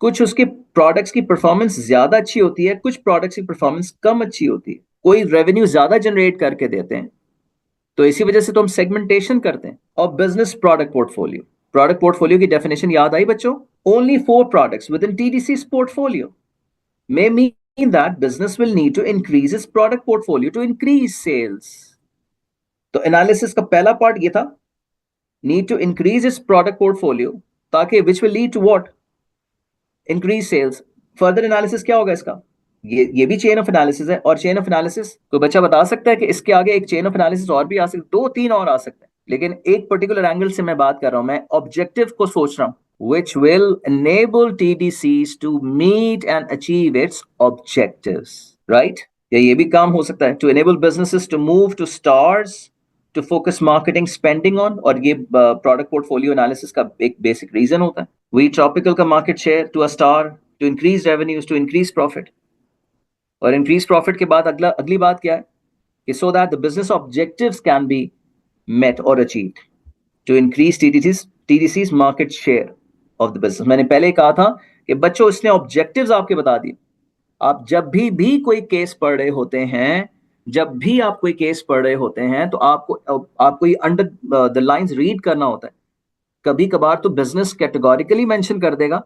कुछ उसके प्रोडक्ट्स की परफॉर्मेंस ज्यादा अच्छी होती है, कुछ प्रोडक्ट्स की परफॉर्मेंस कम अच्छी होती है, कोई रेवेन्यू ज्यादा जनरेट करके देते हैं, तो इसी वजह से तो हम सेगमेंटेशन करते हैं। और बिजनेस प्रोडक्ट पोर्टफोलियो की डेफिनेशन याद आई बच्चों? Only 4 products with in TDC portfolio may mean that business will need to increase its product portfolio to increase sales. तो एनालिसिस का पहला पार्ट ये था, need to increase its product portfolio, ताकि which will lead to what? Increase sales. Further analysis क्या होगा इसका? ये भी चेन ऑफ एनालिसिस है। और चेन ऑफ एनालिसिस कोई बच्चा बता सकता है कि इसके आगे एक चेन ऑफ एनालिसिस और भी आ सकती है? 2-3 और आ सकते हैं, लेकिन एक पर्टिकुलर एंगल से मैं बात कर रहा हूं, मैं ऑब्जेक्टिव को सोच रहा हूं, which will enable TDCs to meet and achieve its objectives, right? या ये भी काम हो सकता है to enable businesses to move to stars, to focus marketing spending on, और ये product portfolio analysis का एक basic reason होता है। We tropical का market share to a star, to increase revenues, to increase profit, और increase profit के बाद अगली बात क्या है कि so that the business objectives can be met or achieved, to increase TDC's market share of the business। मैंने पहले कहा था कि बच्चों इसने ऑब्जेक्टिव्स आपके बता दिए। आप जब भी कोई केस पढ़ रहे होते हैं, जब भी आप कोई केस पढ़ रहे होते हैं, तो आपको ये अंडर द लाइंस रीड करना होता है। कभी कभार तो बिजनेस कैटेगोरिकली मेंशन कर देगा,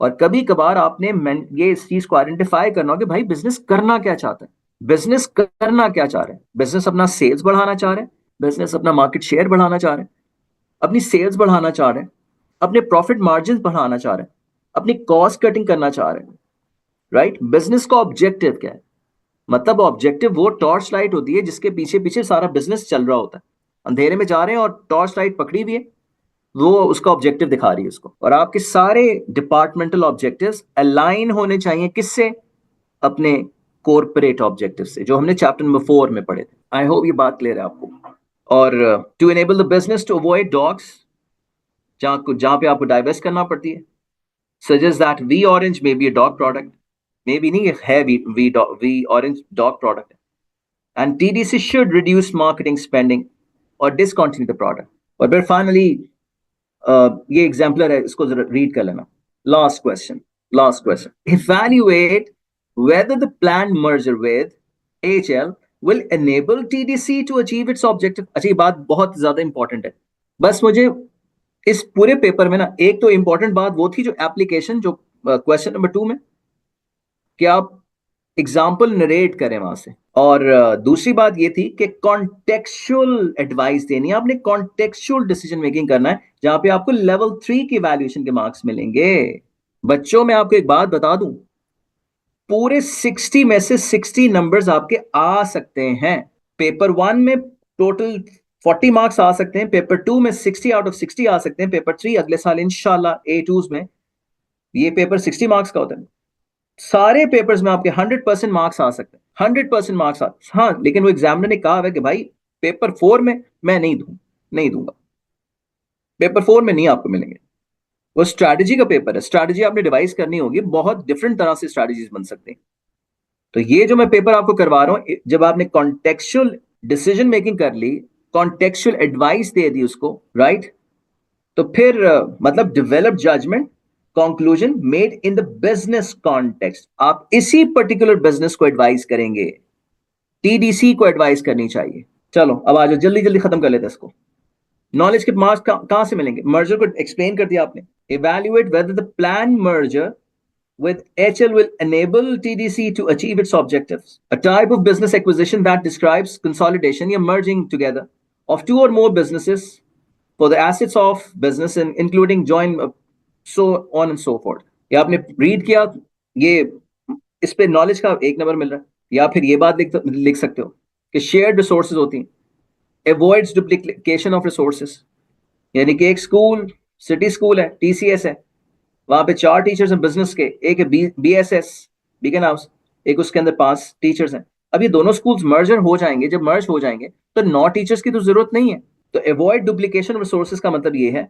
और कभी कभार आपने ये इस चीज को आइडेंटिफाई करना हो कि भाई बिजनेस करना क्या चाहता है, बिजनेस करना क्या चाह रहे हैं। बिजनेस अपना सेल्स बढ़ाना चाह रहे हैं, बिजनेस अपना मार्केट शेयर बढ़ाना चाह रहे हैं, अपनी सेल्स बढ़ाना चाह रहे हैं, अपने प्रॉफिट मार्जिन बढ़ाना चाह रहे हैं, अपनी कॉस्ट कटिंग करना चाह रहे हैं, राइट? बिजनेस का ऑब्जेक्टिव क्या है? मतलब ऑब्जेक्टिव वो टॉर्च लाइट होती है जिसके पीछे पीछे सारा बिजनेस चल रहा होता है। अंधेरे में जा रहे हैं और टॉर्च लाइट पकड़ी हुई है, वो उसका ऑब्जेक्टिव दिखा रही है उसको। और आपके सारे डिपार्टमेंटल ऑब्जेक्टिव्स अलाइन होने चाहिए किससे? अपने कॉर्पोरेट ऑब्जेक्टिव से, जो हमने चैप्टर नंबर 4 में पढ़े थे। आई होप ये बात क्लियर है आपको। और to enable the business to avoid dogs, जहां पे आपको डाइवर्स करना पड़ती है, suggest that we orange may be a dog product, may be नहीं है, वी ऑरेंज डॉग प्रोडक्ट है। And TDC should reduce marketing spending और डिसकंटिन्यू द प्रोडक्ट। और फिर फाइनली ये एग्जाम्पलर है, इसको जरा रीड कर लेना। Last question evaluate whether the planned merger with AHL will enable TDC to achieve its objective। अच्छा, ये बात बहुत ज्यादा इंपॉर्टेंट है। बस मुझे इस पूरे पेपर में ना एक तो इंपॉर्टेंट बात वो थी जो एप्लीकेशन, जो क्वेश्चन नंबर 2 में, कि आप एग्जाम्पल नरेट करें वहां से। और दूसरी बात ये थी कि कॉन्टेक्चुअल एडवाइस देनी है आपने, कॉन्टेक्चुअल डिसीजन मेकिंग करना है, जहां पे आपको लेवल 3 की वैल्यूएशन के मार्क्स मिलेंगे। बच्चों मैं आपको एक बात बता दूं, पूरे 60 में से 60 नंबर्स आपके आ सकते हैं। पेपर 1 में टोटल 40 मार्क्स आ सकते हैं, पेपर 2 में 60 आउट ऑफ 60 आ सकते हैं, पेपर 3 अगले साल इंशाल्लाह A2s में ये पेपर 60 मार्क्स का होता है। सारे पेपर्स में आपके 100% मार्क्स आ सकते हैं, 100% मार्क्स आ। हाँ, लेकिन वो एग्जामिनर ने कहा है कि भाई पेपर 4 में मैं नहीं दूंगा, पेपर 4 में नहीं आपको मिलेंगे। वो स्ट्रैटेजी का पेपर है, स्ट्रैटेजी आपने डिवाइस करनी होगी, बहुत डिफरेंट तरह से स्ट्रैटेजीज बन सकती हैं। तो ये जो मैं पेपर आपको करवा रहा हूं, जब आपने कॉन्टेक्चुअल डिसीजन मेकिंग कर ली, कॉन्टेक्चुअल एडवाइस दे दी उसको, राइट, तो फिर मतलब develop judgement, conclusion made in the business context, आप इसी पर्टिकुलर बिजनेस को एडवाइस करेंगे, टीडीसी को एडवाइस करनी चाहिए। चलो अब आ जाओ, जल्दी जल्दी खत्म कर लेते हैं इसको। नॉलेज के मार्क्स कहां से मिलेंगे? मर्जर को एक्सप्लेन कर दिया आपने। Evaluate whether the plan merger with HL will enable TDC to achieve its objectives. A type of business acquisition that describes consolidation, या merging together of two or more businesses for the assets of business, including joint, so on and so forth. या आपने read किया, ये इस पे knowledge का 1 number मिल रहा है। या फिर ये बात लिख सकते हो कि शेयर्ड रिसोर्सेज होती हैं, अवॉइड्स डुप्लीकेशन ऑफ रिसोर्सेज, यानी कि एक स्कूल, सिटी स्कूल है, TCS है, वहां पे 4 टीचर्स हैं बिजनेस के, एक है BSS, बीकन हाउस, एक उसके अंदर 5 टीचर्स हैं। अब ये दोनों स्कूल्स मर्जर हो जाएंगे, जब मर्ज हो जाएंगे तो 9 टीचर्स की तो जरूरत नहीं है। तो अवॉइड डुप्लीकेशन रिसोर्सेज का मतलब ये है,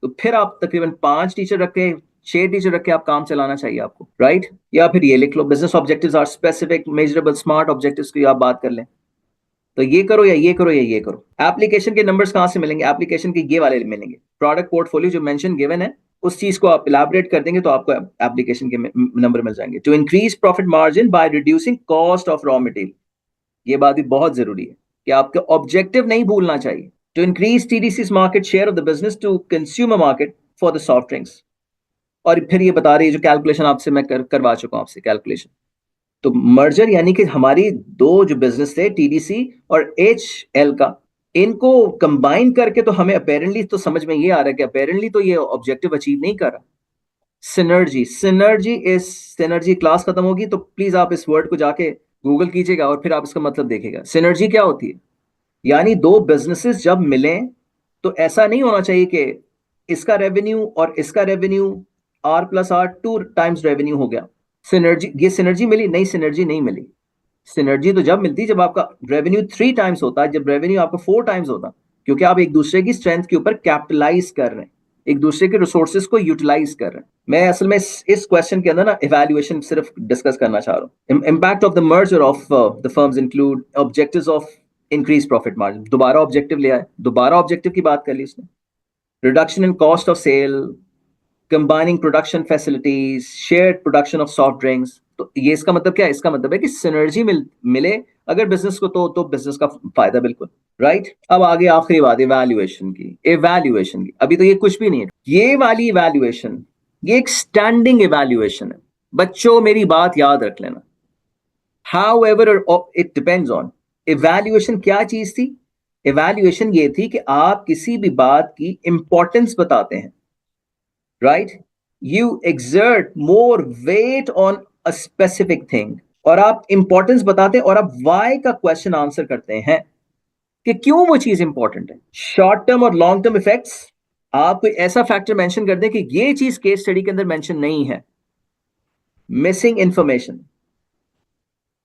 तो फिर आप तकरीबन 5 टीचर रख के, 6 टीचर रख के आप काम चलाना चाहिए आपको, राइट। या फिर ये लिख लो, business objectives are specific, measurable, smart objectives की आप बात कर लें, तो ये करो या ये करो या ये करो। एप्लीकेशन के नंबर्स कहां से मिलेंगे? एप्लीकेशन के ये वाले मिलेंगे, प्रोडक्ट पोर्टफोलियो जो मेंशन गिवन है उस चीज को आप इलाबरेट कर देंगे तो आपको एप्लीकेशन के नंबर मिल जाएंगे। To increase profit margin by reducing cost of raw material, ये बात भी बहुत जरूरी है कि आपका ऑब्जेक्टिव नहीं भूलना चाहिए। To increase TDC's market share of the business to consumer market for the soft drinks. और फिर ये बता रही है जो कैलकुलेशन आपसे मैं करवा चुका हूं आपसे कैलकुलेशन। तो मर्जर यानी कि हमारी दो जो बिजनेस थे, TDC और HL का, इनको कंबाइन करके तो हमें अपेरेंटली तो समझ में ये आ रहा है कि अपेरेंटली तो ये ऑब्जेक्टिव अचीव नहीं कर रहा। सिनर्जी, सिनर्जी क्लास खत्म होगी तो प्लीज आप इस वर्ड को जाके गूगल कीजिएगा और फिर आप इसका मतलब देखिएगा। सिनर्जी क्या होती है? यानी दो बिजनेसेस जब मिलें तो ऐसा नहीं होना चाहिए कि इसका रेवेन्यू और इसका रेवेन्यू R+R 2 टाइम्स रेवेन्यू हो गया। सिनर्जी, ये सिनर्जी मिली? नहीं, सिनर्जी नहीं मिली। सिनर्जी तो जब मिलती जब आपका रेवेन्यू 3 टाइम्स होता है, जब रेवेन्यू आपका 4 टाइम्स होता, क्योंकि आप एक दूसरे की स्ट्रेंथ के ऊपर कैपिटलाइज कर रहे हैं, एक दूसरे के रिसोर्सेज को यूटिलाइज कर रहे हैं। मैं असल में इस क्वेश्चन के अंदर ना इवैल्यूएशन सिर्फ डिस्कस करना चाह रहा हूँ। Impact of the merger of the firms include objectives of increase profit margin, दोबारा ऑब्जेक्टिव ले आए, दोबारा ऑब्जेक्टिव की बात कर ली उसने। Reduction in cost of sale, combining production facilities, shared production of soft drinks. तो ये इसका मतलब क्या है? इसका मतलब है कि सिनर्जी मिले अगर बिजनेस को तो बिजनेस का फायदा बिल्कुल, राइट। अब आगे आखिरी बात इवैल्यूएशन की। इवैल्यूएशन की अभी तो ये कुछ भी नहीं है, ये वाली इवैल्यूएशन ये एक स्टैंडिंग इवैल्यूएशन है। बच्चों मेरी बात याद रख लेना। However, it depends on, evaluation क्या चीज थी? इवैल्यूएशन ये थी कि आप किसी भी बात की इंपॉर्टेंस बताते हैं, right? You exert more weight on a specific thing, और आप इंपॉर्टेंस बताते हैं और आप why का क्वेश्चन आंसर करते हैं कि क्यों वो चीज इंपॉर्टेंट है। शॉर्ट टर्म और लॉन्ग टर्म इफेक्ट्स, आप कोई ऐसा फैक्टर मेंशन कर दें कि ये चीज केस स्टडी के अंदर मेंशन नहीं है। मिसिंग इंफॉर्मेशन,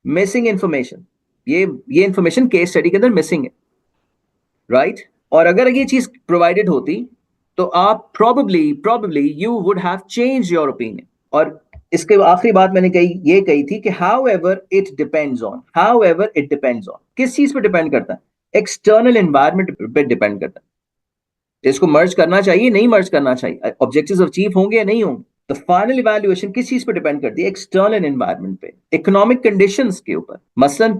मिसिंग इंफॉर्मेशन, ये इंफॉर्मेशन केस स्टडी के अंदर मिसिंग है, राइट। और अगर ये चीज प्रोवाइडेड होती तो आप probably you would have changed your opinion। और इसके आखिरी बात मैंने ये कही थी कि however it depends on, however it depends on, किस चीज पे डिपेंड करता है? एक्सटर्नल एनवायरनमेंट पे डिपेंड करता है। तो इसको मर्ज करना चाहिए, नहीं मर्ज करना चाहिए, ऑब्जेक्टिव्स अचीव होंगे या नहीं होंगे। तो फाइनल इवैल्यूएशन किस चीज पे डिपेंड करती है? एक्सटर्नल एनवायरनमेंट पे, इकोनॉमिक कंडीशंस के ऊपर। मसलन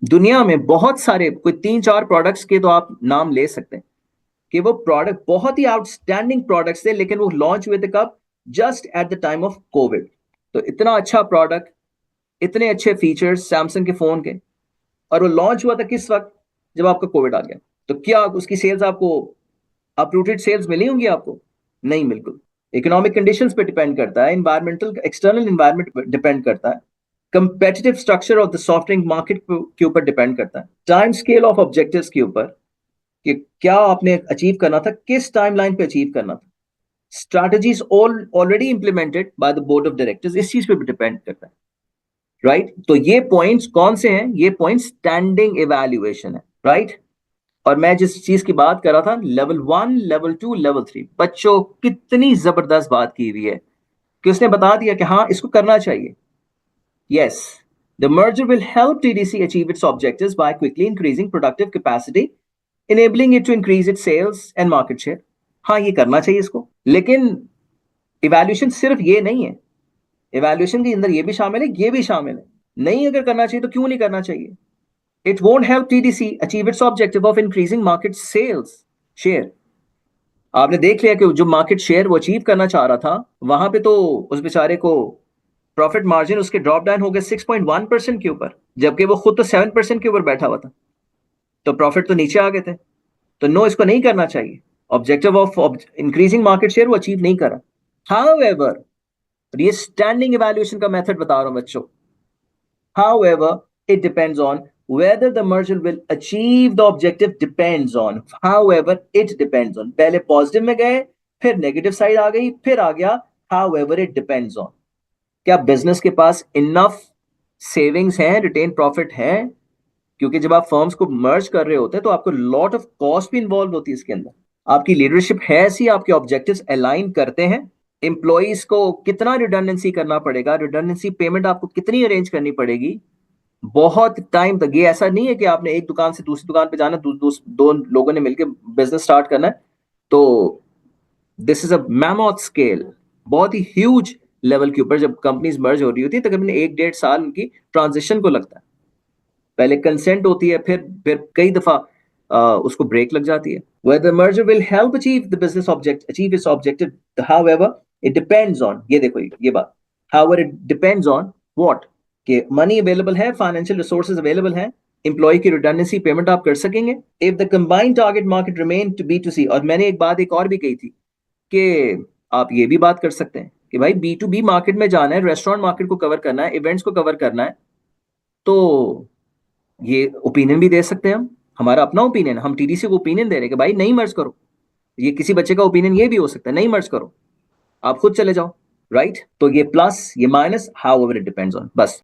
दुनिया में बहुत सारे, कोई 3-4 प्रोडक्ट्स के तो आप नाम ले सकते हैं कि वो प्रोडक्ट बहुत ही आउटस्टैंडिंग प्रोडक्ट्स थे, लेकिन वो लॉन्च हुए थे कब? Just at the time of Covid. तो इतना अच्छा प्रोडक्ट, इतने अच्छे फीचर्स सैमसंग के फोन के, और वो लॉन्च हुआ था किस वक्त? जब आपका कोविड आ गया। तो क्या उसकी सेल्स आपको अपरूटेड सेल्स मिली होंगी आपको? नहीं, बिल्कुल। इकोनॉमिक कंडीशंस पे डिपेंड करता है, एनवायरमेंटल, एक्सटर्नल एनवायरमेंट पे डिपेंड करता है। Competitive structure of the soft drink market के ऊपर डिपेंड करता है, टाइम स्केल ऑफ ऑब्जेक्टिव्स के ऊपर कि क्या आपने अचीव करना था, किस टाइमलाइन पे अचीव करना था, strategies already implemented by the board of directors, इस चीज पे भी डिपेंड करता है, राइट? तो ये पॉइंट्स कौन से हैं? ये पॉइंट स्टैंडिंग इवैल्यूएशन है, राइट? और मैं जिस चीज की बात कर रहा था, लेवल 1, लेवल 2, लेवल 3, बच्चों कितनी जबरदस्त बात की हुई है कि उसने बता दिया कि हाँ इसको करना चाहिए। Yes, the merger will help TDC achieve its objectives by quickly increasing productive capacity, enabling it to increase its sales and market share. हाँ ये करना चाहिए इसको, लेकिन इवैल्यूएशन सिर्फ ये नहीं है, इवैल्यूएशन के अंदर ये भी शामिल है, ये भी शामिल है। नहीं अगर करना चाहिए तो क्यों नहीं करना चाहिए? It won't help TDC achieve its objective of increasing market sales share. आपने देख लिया कि जो मार्केट शेयर वो अचीव करना चाह रहा था, वहां पे तो उस बेचारे को प्रॉफिट मार्जिन उसके ड्रॉप डाउन हो गए 6.1% के ऊपर, जबकि वो खुद तो 7% के ऊपर बैठा हुआ था, तो प्रॉफिट तो नीचे आ गए थे। तो नो, इसको नहीं करना चाहिए। Objective of increasing market share वो अचीव नहीं करा। हाउएवर, ये स्टैंडिंग इवैल्यूएशन का मेथड बता रहा हूं बच्चों। However, it depends on whether the merger will achieve the objective depends on, however it depends on, पहले पॉजिटिव में गए, फिर नेगेटिव साइड आ गई, फिर आ गया however it depends on। क्या बिजनेस के पास इनफ सेविंग्स हैं, रिटेन प्रॉफिट है? क्योंकि जब आप फर्म्स को मर्ज कर रहे होते हैं तो आपको लॉट ऑफ कॉस्ट भी इन्वॉल्व होती है इसके अंदर। आपकी लीडरशिप है ऐसी, आपके ऑब्जेक्टिव्स अलाइन करते हैं, एम्प्लॉइज को कितना रिडंडेंसी करना पड़ेगा, रिडंडेंसी पेमेंट आपको कितनी अरेंज करनी पड़ेगी, बहुत टाइम तक। ये ऐसा नहीं है कि आपने एक दुकान से दूसरी दुकान पे जाना, दो लोगों ने मिलकर बिजनेस स्टार्ट करना है। तो this is a mammoth scale, बहुत ही ह्यूज लेवल के ऊपर जब कंपनीज मर्ज हो रही होती है तकरीबन 1-1.5 साल उनकी ट्रांजिशन को लगता है। पहले कंसेंट होती है, फिर कई दफा उसको ब्रेक लग जाती है। Whether the merger will help achieve its objective, however it depends on, ये देखो ये बात, however it depends on what, कि मनी अवेलेबल है, फाइनेंशियल रिसोर्सेज अवेलेबल है, एम्प्लॉय की रिडंडेंसी पेमेंट आप कर सकेंगे। If the combined target market remain to B2C, और मैंने एक बात एक और भी कही थी कि आप ये भी बात कर सकते हैं कि भाई B2B मार्केट में जाना है, रेस्टोरेंट मार्केट को कवर करना है, इवेंट्स को कवर करना है, तो ये ओपिनियन भी दे सकते हैं हम, हमारा अपना ओपिनियन, हम TDC को ओपिनियन दे रहे हैं कि भाई नहीं मर्ज करो। ये किसी बच्चे का ओपिनियन ये भी हो सकता है, नहीं मर्ज करो, आप खुद चले जाओ, राइट? तो ये प्लस ये minus, how ever it depends on, बस।